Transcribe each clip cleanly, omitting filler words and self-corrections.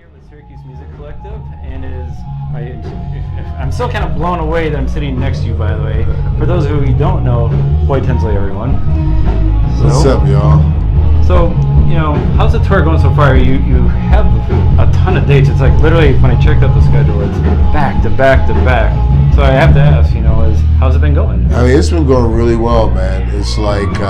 Here with Syracuse Music Collective, and I'm still kind of blown away that I'm sitting next to you, by the way. For those of you who don't know, Boy Tinsley, everyone. What's up, y'all? So, how's the tour going so far? You have a ton of dates. It's like literally, when I checked out the schedule, it's back to back to back. So I have to ask, how's it been going? I mean, it's been going really well, man. It's like,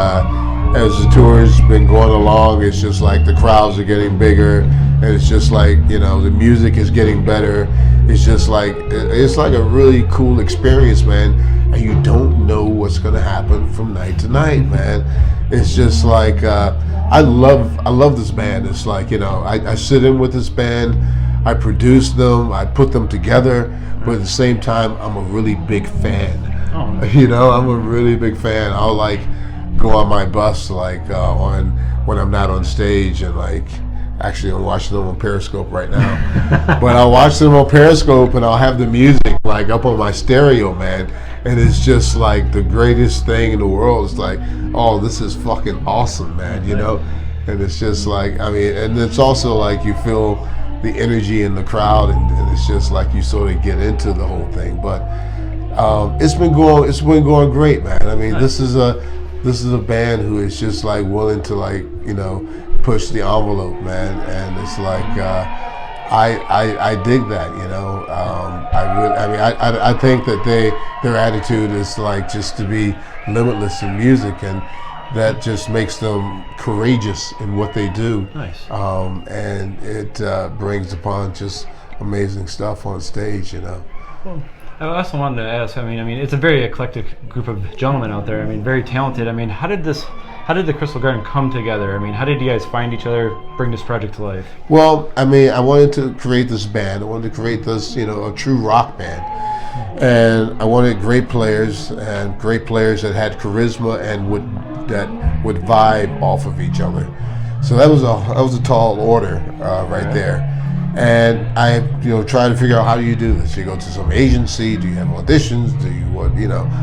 as the tour's been going along, it's just like the crowds are getting bigger, and it's just like, the music is getting better. It's just like, it's like a really cool experience, man. And you don't know what's going to happen from night to night, man. It's just like, I love this band. It's like, I sit in with this band, I produce them, I put them together, but at the same time, I'm a really big fan. Oh. I'm a really big fan. I'll like go on my bus when I'm not on stage, and actually I'm watching them on Periscope right now. But I'll watch them on Periscope and I'll have the music up on my stereo, man. And it's just like the greatest thing in the world. It's like, oh, this is fucking awesome, man, And it's just like, and it's also like you feel the energy in the crowd, and it's just like you sort of get into the whole thing. But it's been going great, man. I mean, this is a band who is just like willing to push the envelope, man. And it's like I dig that, I think that their attitude is like just to be limitless in music, and that just makes them courageous in what they do. Nice. And it brings upon just amazing stuff on stage, Well, I also wanted to ask, it's a very eclectic group of gentlemen out there. Very talented. How did the Crystal Garden come together? How did you guys find each other, bring this project to life? Well, I wanted to create this band. I wanted to create this, a true rock band. And I wanted great players that had charisma and would vibe off of each other. So that was a tall order right there. And I tried to figure out, how do you do this? You go to some agency, do you have auditions,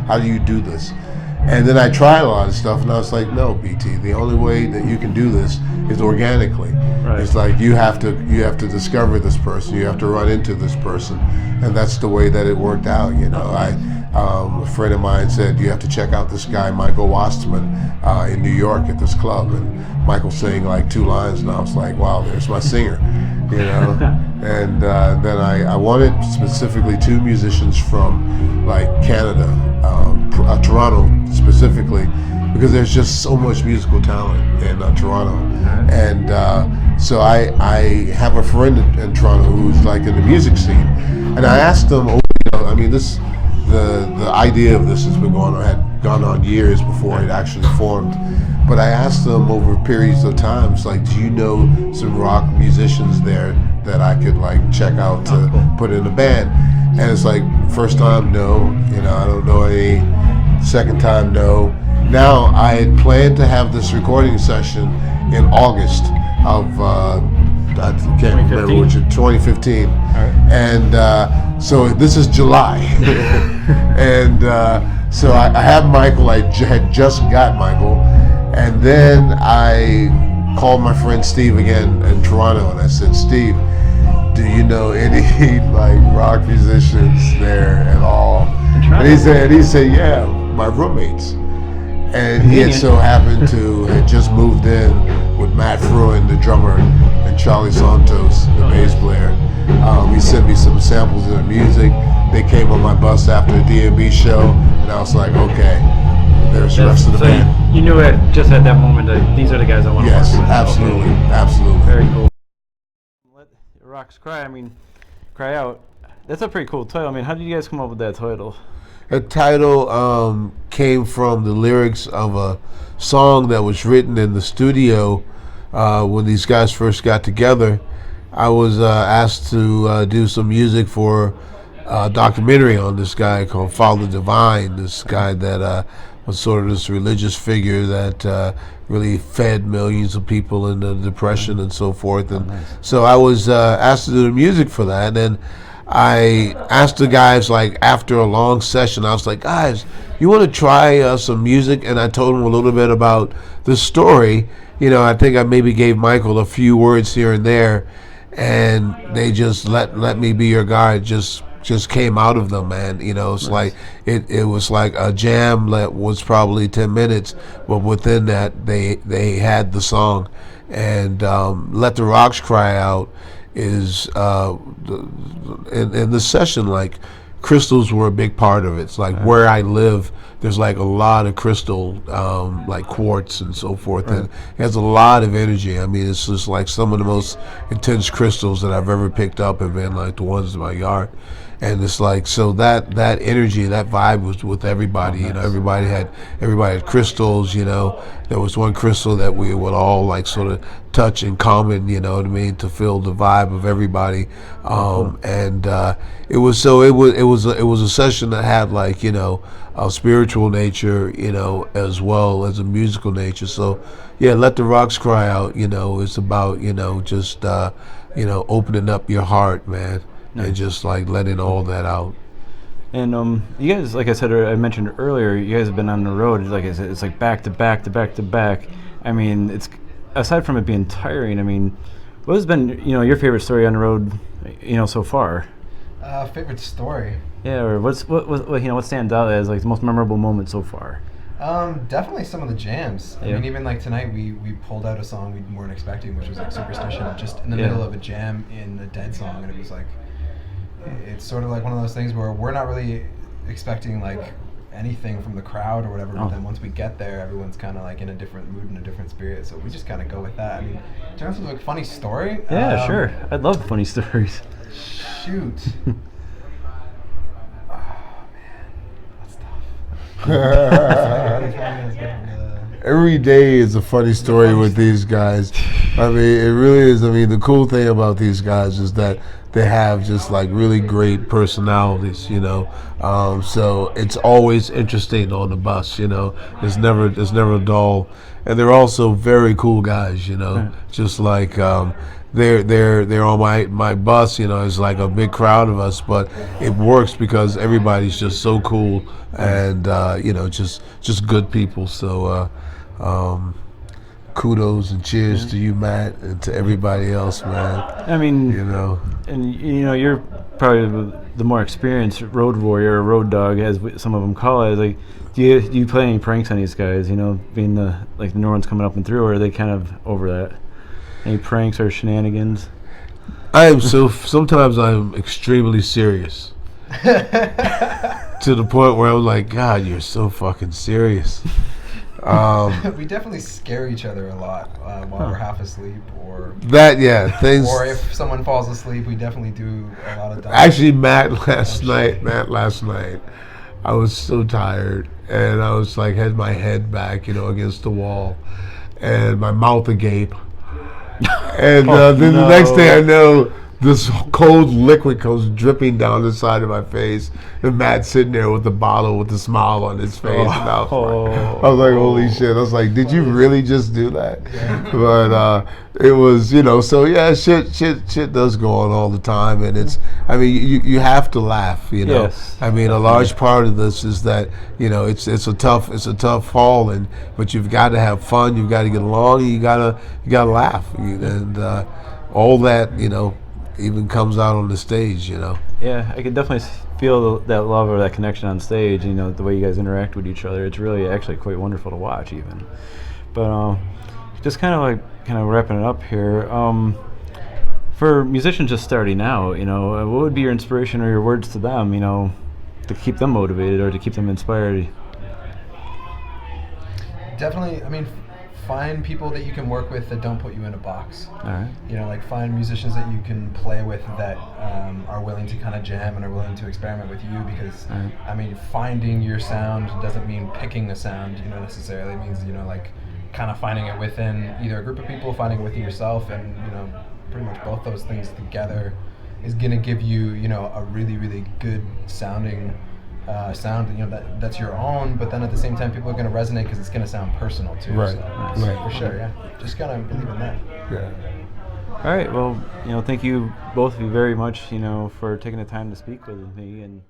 how do you do this? And then I tried a lot of stuff, and I was like, no, BT, the only way that you can do this is organically. Right. It's like you have to discover this person, you have to run into this person, and that's the way that it worked out. A friend of mine said, you have to check out this guy, Michael Wastman, in New York at this club, and Michael sang like 2 lines, and I was like, wow, there's my singer, And then I wanted specifically 2 musicians from Canada, Toronto specifically, because there's just so much musical talent in Toronto. And so I have a friend in Toronto who's in the music scene, and I asked them, the idea of this had gone on years before it actually formed. But I asked them over periods of times, do you know some rock musicians there that I could check out to put in a band? And it's first time, no, I don't know any. Second time, no. Now, I had planned to have this recording session in August of, I can't remember which, 2015. Right. And so this is July. And so I have Michael, I had just got Michael. And then I called my friend Steve again in Toronto, and I said, Steve, do you know any rock musicians there at all? And he said, yeah, my roommates. And he had so happened to had just moved in with Matt Fruin, the drummer, and Charlie Santos, the bass player. He sent me some samples of the music. They came on my bus after the DMB show, and I was like, okay, there's the rest of the band. You knew it just at that moment that these are the guys I want to work with. Yes, absolutely, absolutely. Very cool. Let Rocks Cry, Cry Out. That's a pretty cool title. How did you guys come up with that title? The title came from the lyrics of a song that was written in the studio when these guys first got together. I was asked to do some music for a documentary on this guy called Father Divine, this guy that was sort of this religious figure that really fed millions of people in the Depression and so forth. And so I was asked to do the music for that. And I asked the guys, after a long session, I was like, guys, you want to try some music? And I told them a little bit about the story. I think I maybe gave Michael a few words here and there. and they just let me be your guy. Just came out of them, man. You know, it's like it was like a jam that was probably 10 minutes, but within that they had the song, and Let the Rocks Cry Out is in the session, like crystals were a big part of it. It's like where I live, there's like a lot of crystal, like quartz and so forth, and it has a lot of energy. I mean, it's just like some of the most intense crystals that I've ever picked up have been like the ones in my yard. And it's like, so that energy, that vibe was with everybody. You know, everybody had crystals. You know, there was one crystal that we would all like sort of touch in common. You know what I mean, to feel the vibe of everybody. And it was a session that had like, you know, a spiritual nature, you know, as well as a musical nature. So yeah, Let the Rocks Cry Out. You know, it's about, you know, just you know, opening up your heart, man. And just like letting all that out. And you guys, like I said, I mentioned earlier, you guys have been on the road. Like I said, it's like back to back to back to back. I mean, it's aside from it being tiring. I mean, what has been, you know, your favorite story on the road, you know, so far? Favorite story. Yeah, or what you know, what stands out as like the most memorable moment so far? Definitely some of the jams. I mean, even like tonight, we pulled out a song we weren't expecting, which was like Superstition, just in the middle of a jam in a Dead song, and it was like. It's sort of like one of those things where we're not really expecting like anything from the crowd or whatever, but then once we get there, everyone's kind of like in a different mood and a different spirit, so we just kind of go with that. I mean, in terms of like funny story, yeah, sure, I'd love funny stories. Shoot. Oh man, that's tough. Every day is a funny story with these guys. I mean, it really is. I mean, the cool thing about these guys is that they have just like really great personalities, you know. So it's always interesting on the bus, you know. It's never dull, and they're also very cool guys, you know. Just like they're on my bus, you know. It's like a big crowd of us, but it works because everybody's just so cool and you know, just good people. So. Kudos and cheers to you, Matt, and to everybody else, man. I mean, you know, and you know, you're probably the more experienced road warrior or road dog, as some of them call it. Like, do you play any pranks on these guys? You know, being the new ones coming up and through, or are they kind of over that? Any pranks or shenanigans? Sometimes I'm extremely serious. To the point where I'm like, God, you're so fucking serious. We definitely scare each other a lot while we're half asleep, or things. Or if someone falls asleep, we definitely do a lot of. Actually, Matt last night, I was so tired, and I was like, had my head back, you know, against the wall, and my mouth agape, and then the next thing I know, this cold liquid comes dripping down the side of my face, and Matt's sitting there with the bottle with a smile on his face. And I was like, holy shit. I was like, did you really just do that? Yeah. But it was, you know, so yeah, shit does go on all the time, and it's, I mean, you have to laugh, you know. Yes, I mean, a large part of this is that, you know, it's a tough haul, but you've got to have fun, you've got to get along, you gotta laugh, and all that, you know, even comes out on the stage, you know. Yeah, I could definitely feel that love or that connection on stage. You know, the way you guys interact with each other. It's really actually quite wonderful to watch, even. But just kind of wrapping it up here. For musicians just starting out, you know, what would be your inspiration or your words to them? You know, to keep them motivated or to keep them inspired. Definitely. I mean, find people that you can work with that don't put you in a box. All right. You know, like find musicians that you can play with that are willing to kind of jam and are willing to experiment with you, because, I mean, finding your sound doesn't mean picking a sound, you know, necessarily. It means, you know, like kind of finding it within either a group of people, finding it within yourself, and, you know, pretty much both those things together is going to give you, you know, a really, really good sounding sound, you know, that's your own, but then at the same time people are going to resonate because it's going to sound personal too. Right. So, right. For sure, yeah. Just got to believe in that. Yeah. All right, well, you know, thank you both of you very much, you know, for taking the time to speak with me, and